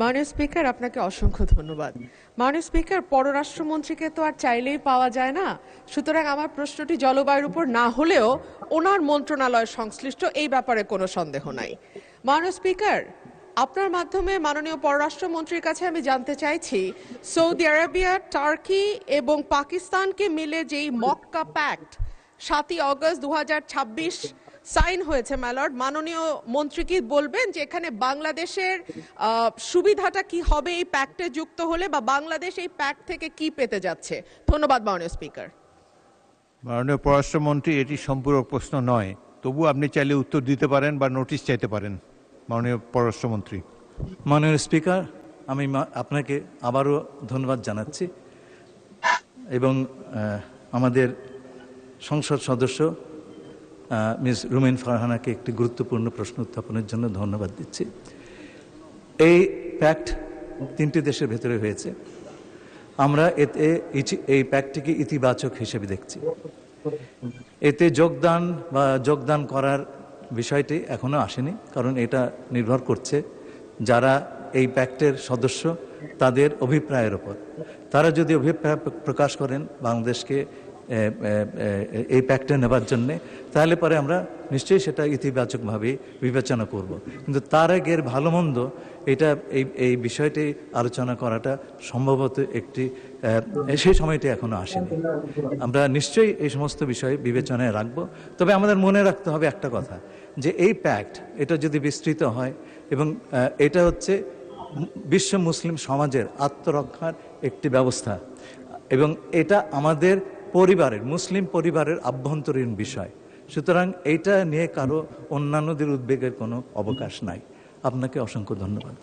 মাননীয় স্পিকার, আপনাকে অসংখ্য ধন্যবাদ। মাননীয় স্পিকার, পররাষ্ট্রমন্ত্রীকে তো আর চাইলেই পাওয়া যায় না, সুতরাং আমার প্রশ্নটি জলবায়ুর উপর না হলেও ওনার মন্ত্রণালয় সংশ্লিষ্ট, এই ব্যাপারে কোনো সন্দেহ নাই। মাননীয় স্পিকার, আপনার মাধ্যমে মাননীয় পররাষ্ট্রমন্ত্রীর কাছে আমি জানতে চাইছি, সৌদি আরবিয়া, টার্কি এবং পাকিস্তানকে মিলে যেই মক্কা প্যাক্ট 7ই অগস্ট 2026 সাইন হয়েছে, ম্যালর্ড, মাননীয় মন্ত্রী কি বলবেন যে এখানে বাংলাদেশের সুবিধাটা কি হবে এই প্যাক্টে যুক্ত হলে, বা বাংলাদেশ এই প্যাক্ট থেকে কি পেতে যাচ্ছে? ধন্যবাদ মাননীয় স্পিকার। মাননীয় পররাষ্ট্রমন্ত্রী, এটি সম্পূরক প্রশ্ন নয়, তবু আপনি চাইলে উত্তর দিতে পারেন বা নোটিশ চাইতে পারেন। মাননীয় পররাষ্ট্রমন্ত্রী। মাননীয় স্পিকার, আমি আপনাকে আবারও ধন্যবাদ জানাচ্ছি এবং আমাদের সংসদ সদস্য মিস রুমিন ফারহানাকে একটি গুরুত্বপূর্ণ প্রশ্ন উত্থাপনের জন্য ধন্যবাদ দিচ্ছি। এই প্যাক্ট 3টি দেশের ভেতরে হয়েছে। আমরা এতে এই প্যাক্টটিকে ইতিবাচক হিসেবে দেখছি। এতে যোগদান করার বিষয়টি এখনো আসেনি, কারণ এটা নির্ভর করছে যারা এই প্যাক্টের সদস্য তাদের অভিপ্রায়ের ওপর। তারা যদি অভিপ্রায় প্রকাশ করেন বাংলাদেশকে এই প্যাক্টে নেবার জন্যে, তাহলে পরে আমরা নিশ্চয়ই সেটা ইতিবাচকভাবে বিবেচনা করব। কিন্তু তার আগের ভালো মন্দ এটা এই বিষয়টি আলোচনা করাটা সম্ভবত একটি সেই সময়টি এখনো আসেনি। আমরা নিশ্চয়ই এই সমস্ত বিষয় বিবেচনায় রাখব। তবে আমাদের মনে রাখতে হবে একটা কথা, যে এই প্যাক্ট এটা যদি বিস্তৃত হয় এবং এটা হচ্ছে বিশ্ব মুসলিম সমাজের আত্মরক্ষার একটি ব্যবস্থা, এবং এটা আমাদের পরিবারের, মুসলিম পরিবারের আভ্যন্তরীণ বিষয়। সুতরাং এইটা নিয়ে কারো অন্যান্যদের উদ্বেগের কোনো অবকাশ নাই। আপনাকে অসংখ্য ধন্যবাদ।